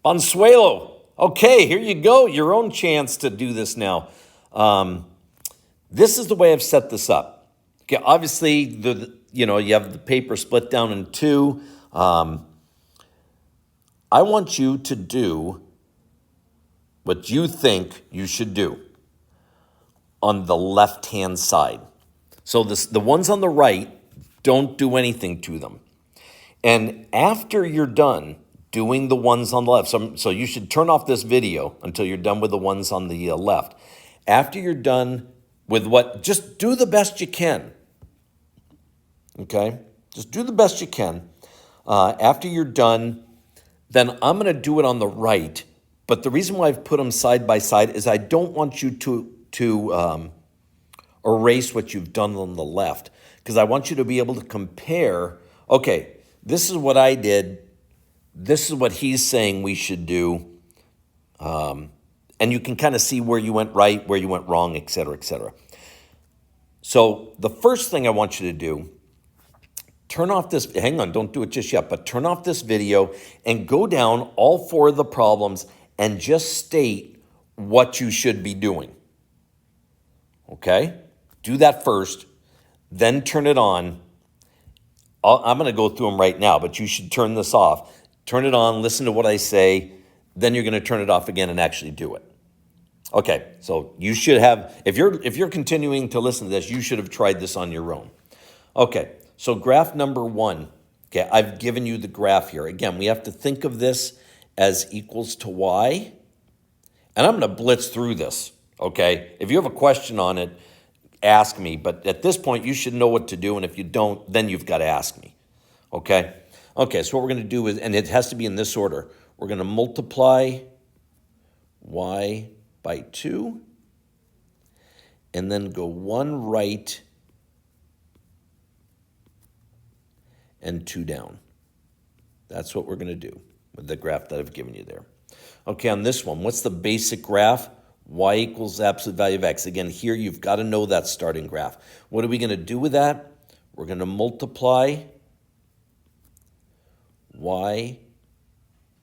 Bonsuelo. Okay, here you go. Your own chance to do this now. This is the way I've set this up. Okay, obviously, you have the paper split down in two. I want you to do what you think you should do on the left-hand side. So the ones on the right, don't do anything to them. And after you're done doing the ones on the left, so you should turn off this video until you're done with the ones on the left. After you're done with just do the best you can. Okay? Just do the best you can. After you're done, then I'm going to do it on the right. But the reason why I've put them side by side is I don't want you to erase what you've done on the left, because I want you to be able to compare, okay, this is what I did, this is what he's saying we should do, and you can kind of see where you went right, where you went wrong, et cetera, et cetera. So the first thing I want you to do, turn off this, hang on, don't do it just yet, but turn off this video and go down all four of the problems and just state what you should be doing. Okay? Do that first, then turn it on. I'm going to go through them right now, but you should turn this off. Turn it on, listen to what I say, then you're going to turn it off again and actually do it. Okay, so you should have, if you're continuing to listen to this, you should have tried this on your own. Okay, so graph number one. Okay, I've given you the graph here. Again, we have to think of this as equals to y. And I'm going to blitz through this, okay? If you have a question on it, ask me. But at this point, you should know what to do. And if you don't, then you've got to ask me, okay? Okay, so what we're going to do is, and it has to be in this order, we're going to multiply y by 2, and then go one right and 2 down. That's what we're going to do with the graph that I've given you there. Okay, on this one, what's the basic graph? Y equals absolute value of x. Again, here you've got to know that starting graph. What are we going to do with that? We're going to multiply y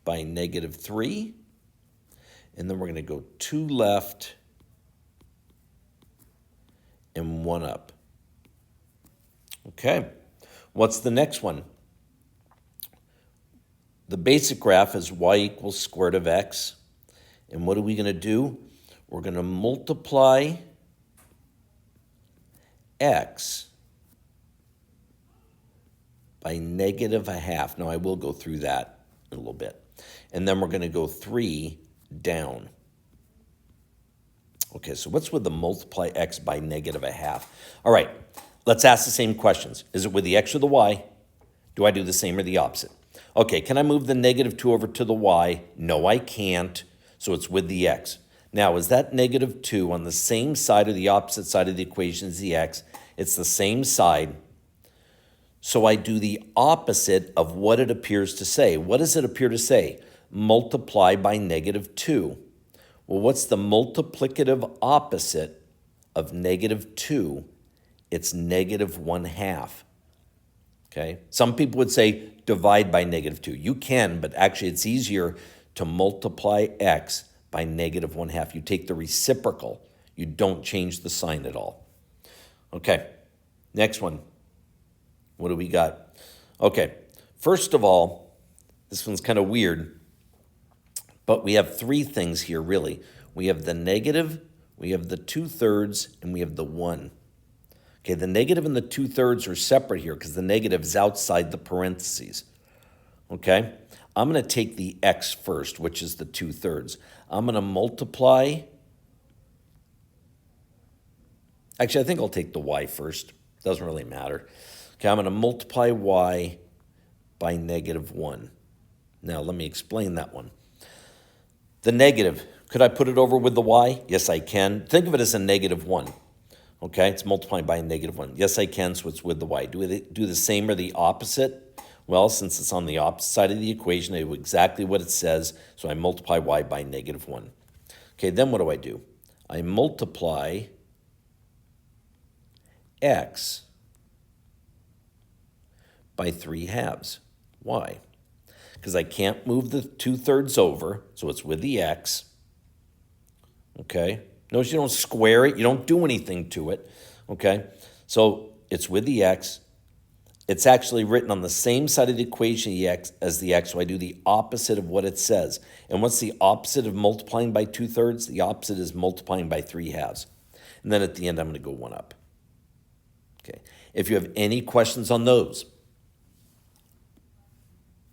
by -3, and then we're going to go 2 left and 1 up. Okay, what's the next one? The basic graph is y equals square root of x. And what are we going to do? We're going to multiply x by -1/2. Now, I will go through that in a little bit. And then we're going to go 3 down. Okay, so what's with the multiply x by -1/2? All right, let's ask the same questions. Is it with the x or the y? Do I do the same or the opposite? Okay, can I move the -2 over to the y? No, I can't, so it's with the x. Now, is that -2 on the same side or the opposite side of the equation as the x? It's the same side, so I do the opposite of what it appears to say. What does it appear to say? Multiply by -2. Well, what's the multiplicative opposite of -2? It's -1/2. Okay, some people would say divide by -2. You can, but actually it's easier to multiply x by -1/2. You take the reciprocal. You don't change the sign at all. Okay, next one. What do we got? Okay, first of all, this one's kind of weird, but we have 3 things here, really. We have the negative, we have the 2/3, and we have the 1. Okay, the negative and the 2/3 are separate here because the negative is outside the parentheses. Okay, I'm going to take the x first, which is the 2/3. I'm going to multiply. Actually, I think I'll take the y first. Doesn't really matter. Okay, I'm going to multiply y by -1. Now, let me explain that one. The negative, could I put it over with the y? Yes, I can. Think of it as a -1. Okay, it's multiplying by a -1. Yes, I can, so it's with the y. Do we do the same or the opposite? Well, since it's on the opposite side of the equation, I do exactly what it says, so I multiply y by -1. Okay, then what do? I multiply x by 3/2. Why? because I can't move the 2/3 over, so it's with the x. Okay? Notice you don't square it, you don't do anything to it. Okay? So it's with the x. It's actually written on the same side of the equation as the x, so I do the opposite of what it says. And what's the opposite of multiplying by 2/3? The opposite is multiplying by 3/2. And then at the end, I'm going to go 1 up. Okay. If you have any questions on those,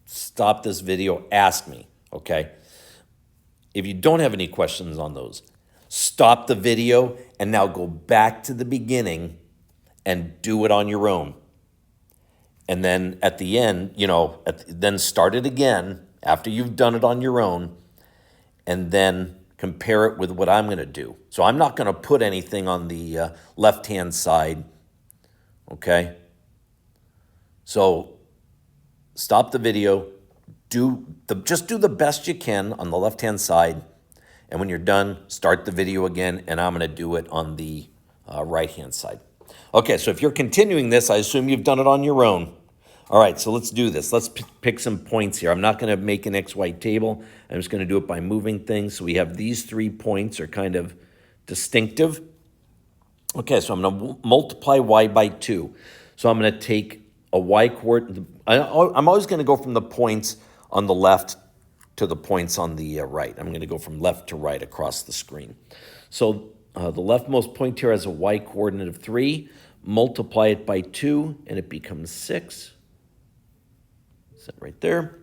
stop this video, ask me, okay? If you don't have any questions on those, stop the video and now go back to the beginning and do it on your own. And then at the end, then start it again after you've done it on your own, and then compare it with what I'm going to do. So I'm not going to put anything on the left-hand side, okay? So stop the video, just do the best you can on the left-hand side, and when you're done, start the video again, and I'm going to do it on the right-hand side. Okay, so if you're continuing this, I assume you've done it on your own. All right, so let's do this. Let's pick some points here. I'm not going to make an XY table. I'm just going to do it by moving things. So we have these 3 points are kind of distinctive. Okay, so I'm going to multiply y by 2. So I'm going to take a y coordinate. I'm always going to go from the points on the left to the points on the right. I'm going to go from left to right across the screen. So the leftmost point here has a y coordinate of 3. Multiply it by 2, and it becomes 6. Set right there.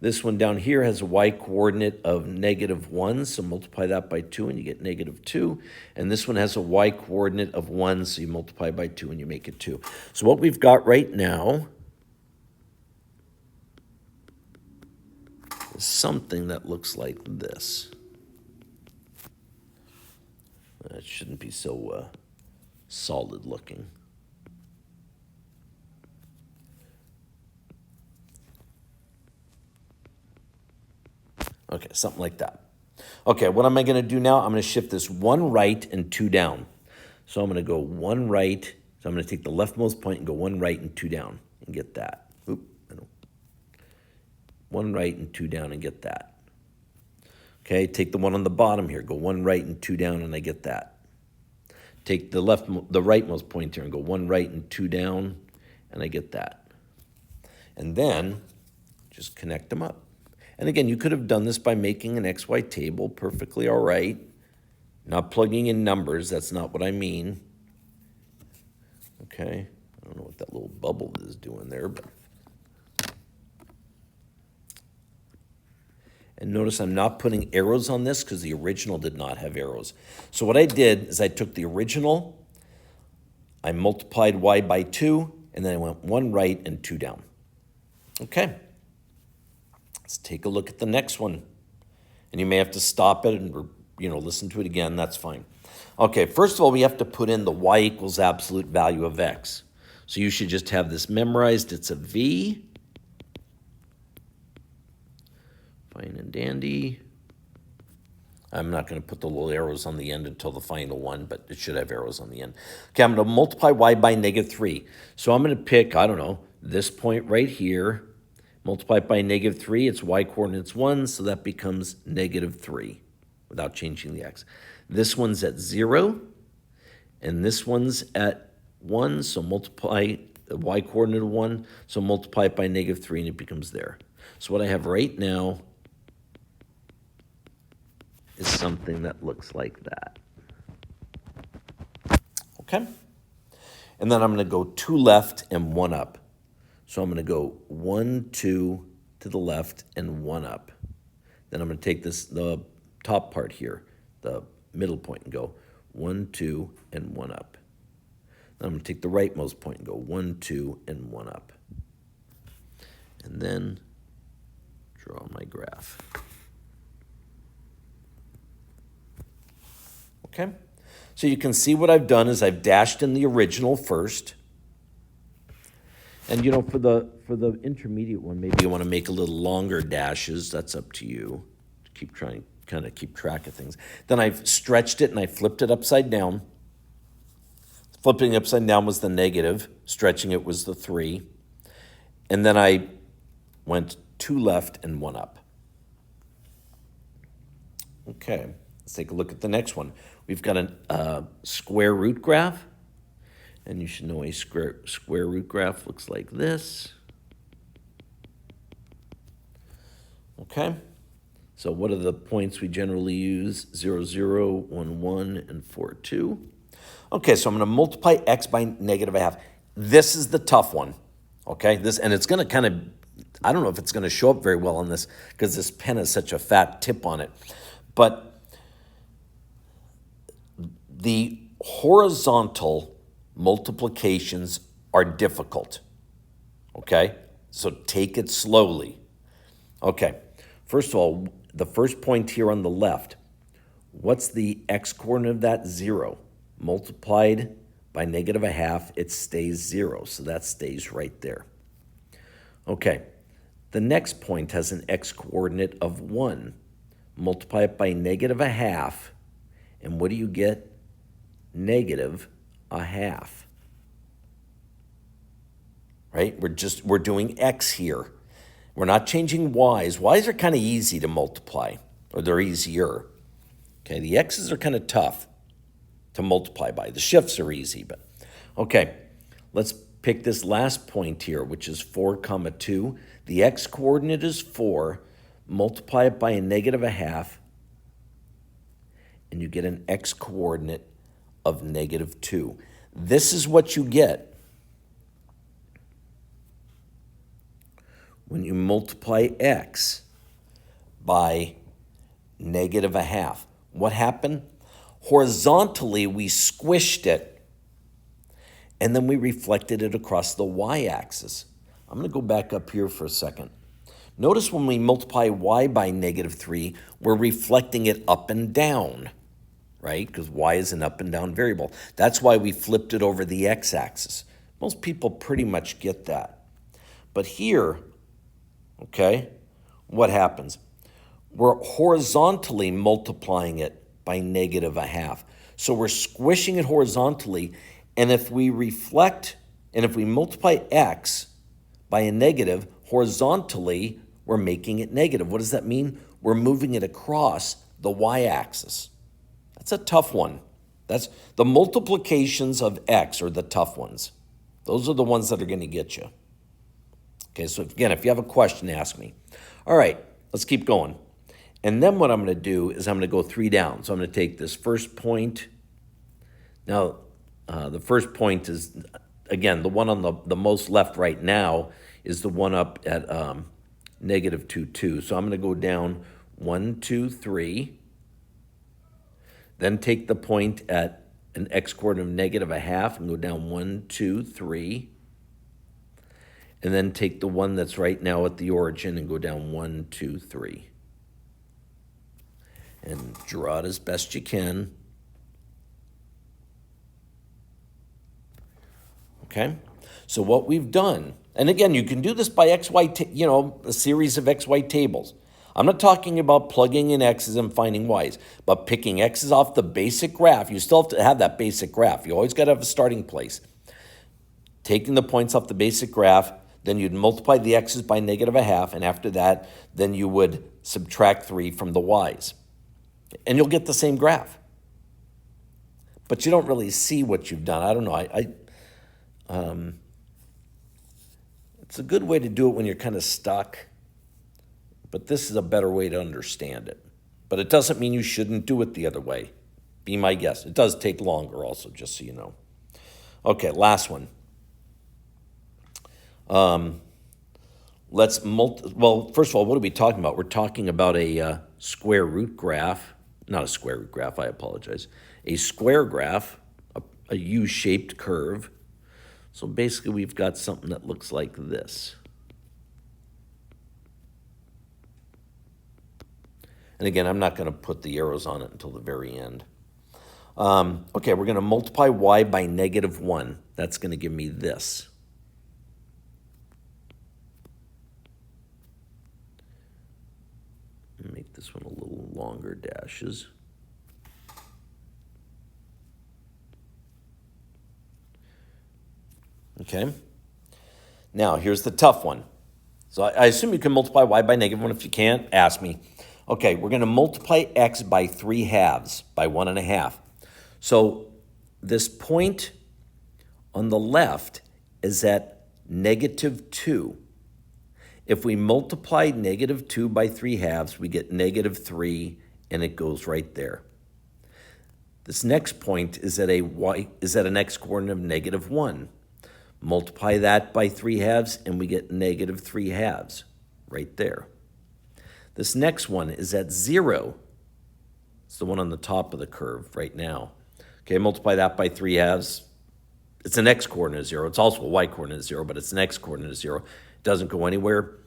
This one down here has a y coordinate of -1, so multiply that by 2 and you get -2. And this one has a y coordinate of 1, so you multiply by 2 and you make it 2. So what we've got right now is something that looks like this. That shouldn't be so solid looking. Okay, something like that. Okay, what am I going to do now? I'm going to shift this 1 right and 2 down. So I'm going to go 1 right. So I'm going to take the leftmost point and go 1 right and 2 down and get that. Oop, 1 right and 2 down and get that. Okay, take the one on the bottom here. Go 1 right and 2 down and I get that. Take the rightmost point here and go 1 right and 2 down and I get that. And then just connect them up. And again, you could have done this by making an XY table, perfectly all right. Not plugging in numbers, that's not what I mean. Okay, I don't know what that little bubble is doing there, but. And notice I'm not putting arrows on this because the original did not have arrows. So what I did is I took the original, I multiplied y by 2, and then I went 1 right and 2 down. Okay. Let's take a look at the next one. And you may have to stop it and listen to it again. That's fine. Okay, first of all, we have to put in the y equals absolute value of x. So you should just have this memorized. It's a v. Fine and dandy. I'm not going to put the little arrows on the end until the final one, but it should have arrows on the end. Okay, I'm going to multiply y by -3. So I'm going to pick, I don't know, this point right here. Multiply it by -3, its y coordinate's 1, so that becomes -3 without changing the x. This one's at 0, and this one's at 1, so multiply the y coordinate of 1, so multiply it by -3, and it becomes there. So what I have right now is something that looks like that. Okay? And then I'm going to go 2 left and 1 up. So I'm going to go 1, 2 to the left and 1 up. Then I'm going to take the top part here, the middle point, and go 1, 2, and 1 up. Then I'm going to take the rightmost point and go 1, 2, and 1 up. And then draw my graph. Okay? So you can see what I've done is I've dashed in the original first. And for the intermediate one, maybe you want to make a little longer dashes. That's up to you. Keep track of things. Then I've stretched it and I flipped it upside down. Flipping it upside down was the negative. Stretching it was the 3. And then I went 2 left and 1 up. Okay, let's take a look at the next one. We've got a square root graph, and you should know a square root graph looks like this. Okay, so what are the points we generally use? 0, 0, 1, 1, and 4, 2. Okay, so I'm going to multiply x by negative a half. This is the tough one, okay? And it's going to kind of, I don't know if it's going to show up very well on this because this pen has such a fat tip on it. But the horizontal multiplications are difficult, okay? So take it slowly. Okay, first of all, the first point here on the left, what's the x-coordinate of that? 0. Multiplied by negative a half, it stays 0, so that stays right there. Okay, the next point has an x-coordinate of 1. Multiply it by negative a half, and what do you get? Negative a half. Right? We're doing x here. We're not changing y's. Y's are kind of easy to multiply, or they're easier. Okay, the x's are kind of tough to multiply by. The shifts are easy, but okay. Let's pick this last point here, which is 4, 2. The x-coordinate is 4. Multiply it by a negative a half, and you get an x-coordinate of negative 2. This is what you get when you multiply x by negative a half. What happened? Horizontally, we squished it, and then we reflected it across the y-axis. I'm going to go back up here for a second. Notice when we multiply y by negative 3, we're reflecting it up and down, right? Because y is an up and down variable. That's why we flipped it over the x-axis. Most people pretty much get that. But here, okay, what happens? We're horizontally multiplying it by negative a half. So we're squishing it horizontally, and if we reflect, and if we multiply x by a negative, horizontally, we're making it negative. What does that mean? We're moving it across the y-axis. That's a tough one. That's the multiplications of x are the tough ones. Those are the ones that are going to get you. Okay, so again, if you have a question, ask me. All right, let's keep going. And then what I'm going to do is I'm going to go 3 down. So I'm going to take this first point. Now, the first point is, again, the one on the most left right now is the one up at negative 2, 2. So I'm going to go down 1, 2, 3. Then take the point at an x-coordinate of negative a half and go down 1, 2, 3. And then take the one that's right now at the origin and go down 1, 2, 3. And draw it as best you can. Okay? So what we've done, and again, you can do this by XY, a series of XY tables. I'm not talking about plugging in X's and finding Y's, but picking X's off the basic graph. You still have to have that basic graph. You always got to have a starting place. Taking the points off the basic graph, then you'd multiply the X's by negative a half, and after that, then you would subtract 3 from the Y's. And you'll get the same graph. But you don't really see what you've done. I don't know. It's a good way to do it when you're kind of stuck. But this is a better way to understand it. But it doesn't mean you shouldn't do it the other way. Be my guest. It does take longer also, just so you know. Okay, last one. Well, first of all, what are we talking about? We're talking about a square root graph. Not a square root graph, I apologize. A square graph, a U-shaped curve. So basically we've got something that looks like this. And again, I'm not going to put the arrows on it until the very end. Okay, we're going to multiply y by negative 1. That's going to give me this. Make this one a little longer dashes. Okay. Now, here's the tough one. So I assume you can multiply y by -1. If you can't, ask me. Okay, we're going to multiply x by 3/2, by 1.5. So this point on the left is at -2. If we multiply -2 by 3/2, we get -3, and it goes right there. This next point is at an x coordinate of -1. Multiply that by 3/2, and we get -3/2 right there. This next one is at 0. It's the one on the top of the curve right now. Okay, multiply that by 3/2. It's an x coordinate of 0. It's also a y coordinate of 0, but it's an x coordinate of 0. It doesn't go anywhere.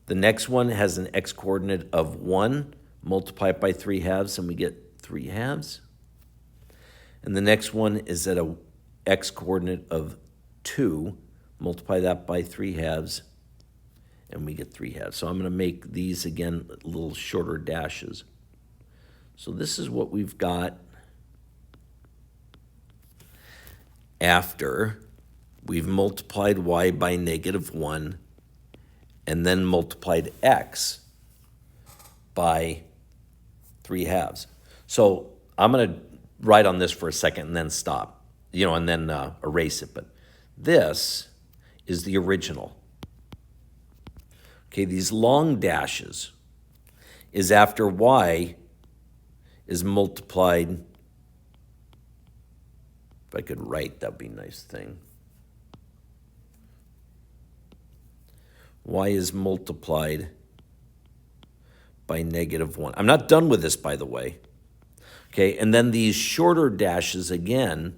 The next one has an x coordinate of 1. Multiply it by 3/2, and we get 3/2. And the next one is at a x coordinate of 2. Multiply that by 3/2, and we get 3/2. So I'm going to make these, again, little shorter dashes. So this is what we've got after we've multiplied y by -1 and then multiplied x by 3/2. So I'm going to write on this for a second and then stop, and then erase it. But this is the original. Okay, these long dashes is after y is multiplied. If I could write, that'd be a nice thing. Y is multiplied by -1. I'm not done with this, by the way. Okay, and then these shorter dashes again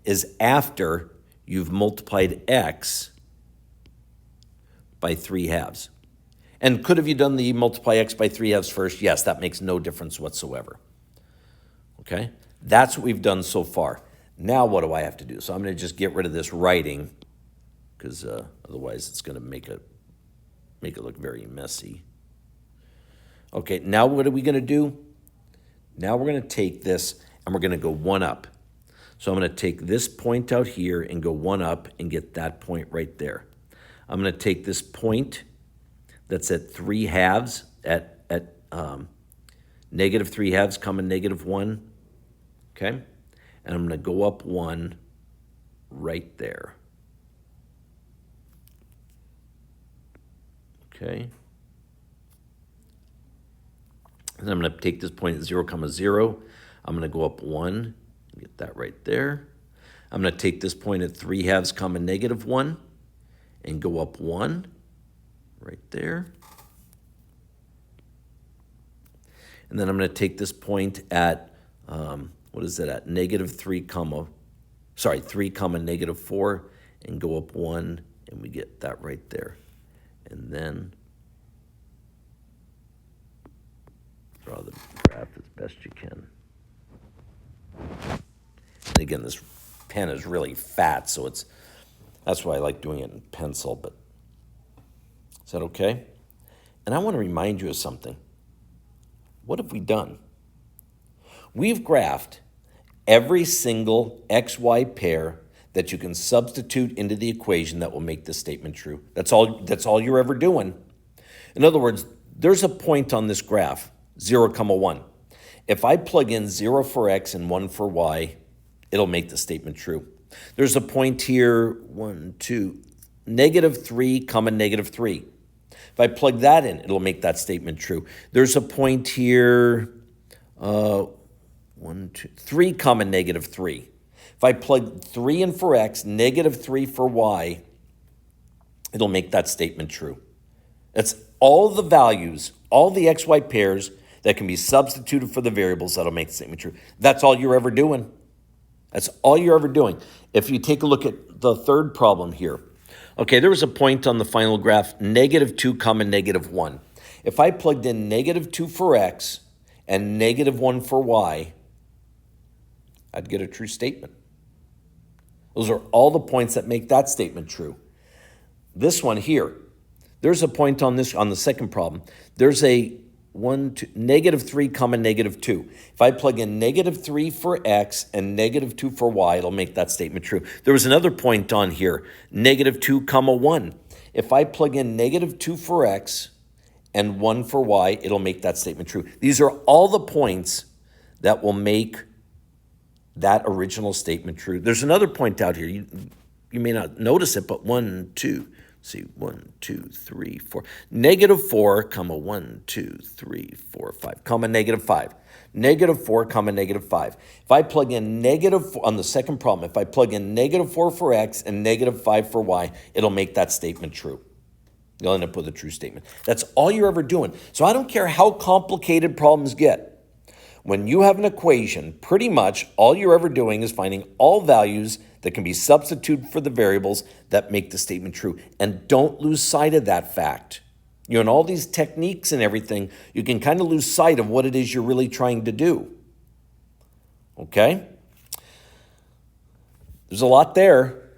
is after you've multiplied x by 3/2. And could have you done the multiply x by 3/2 first? Yes, that makes no difference whatsoever. Okay, that's what we've done so far. Now what do I have to do? So I'm going to just get rid of this writing, because otherwise it's going to make it look very messy. Okay, now what are we going to do? Now we're going to take this and we're going to go 1 up. So I'm going to take this point out here and go 1 up and get that point right there. I'm going to take this point that's at 3/2, at -3/2, comma -1, okay? And I'm going to go up 1 right there. Okay? And I'm going to take this point at 0, 0. I'm going to go up 1, get that right there. I'm going to take this point at 3/2, comma -1, and go up 1 right there. And then I'm going to take this point at, what is it, at -3, 3, comma -4, and go up 1, and we get that right there. And then draw the graph as best you can. And again, this pen is really fat, so that's why I like doing it in pencil, but is that okay? And I want to remind you of something. What have we done? We've graphed every single XY pair that you can substitute into the equation that will make this statement true. That's all you're ever doing. In other words, there's a point on this graph, 0, 1. If I plug in 0 for x and 1 for y, it'll make the statement true. There's a point here, 1, 2, -3, -3. If I plug that in, it'll make that statement true. There's a point here, 1, 2, 3, -3. If I plug 3 in for x, -3 for y, it'll make that statement true. That's all the values, all the xy pairs that can be substituted for the variables that'll make the statement true. That's all you're ever doing. That's all you're ever doing. If you take a look at the third problem here, okay, there was a point on the final graph, -2, -1. If I plugged in -2 for x and -1 for y, I'd get a true statement. Those are all the points that make that statement true. This one here, there's a point on the second problem. There's a -3, -2. If I plug in -3 for x and -2 for y, it'll make that statement true. There was another point on here, -2, 1. If I plug in -2 for x and 1 for y, it'll make that statement true. These are all the points that will make that original statement true. There's another point out here. You may not notice it, but 1, 2, see, 1, 2, 3, 4. -4, comma, 1, 2, 3, 4, 5, comma, -5. -4, comma, -5. If I plug in -4, on the second problem, if I plug in -4 for x and -5 for y, it'll make that statement true. You'll end up with a true statement. That's all you're ever doing. So I don't care how complicated problems get. When you have an equation, pretty much all you're ever doing is finding all values that can be substituted for the variables that make the statement true. And don't lose sight of that fact. You know, in all these techniques and everything, you can kind of lose sight of what it is you're really trying to do. Okay? There's a lot there.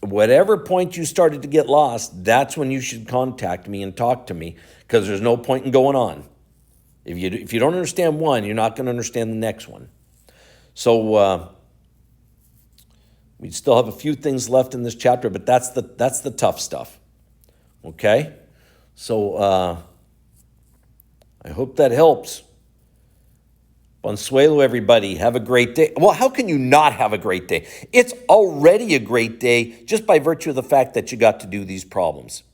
Whatever point you started to get lost, that's when you should contact me and talk to me, because there's no point in going on. If you don't understand one, you're not going to understand the next one. So we still have a few things left in this chapter, but that's the tough stuff. Okay? So I hope that helps. Bonsuelo, everybody. Have a great day. Well, how can you not have a great day? It's already a great day just by virtue of the fact that you got to do these problems.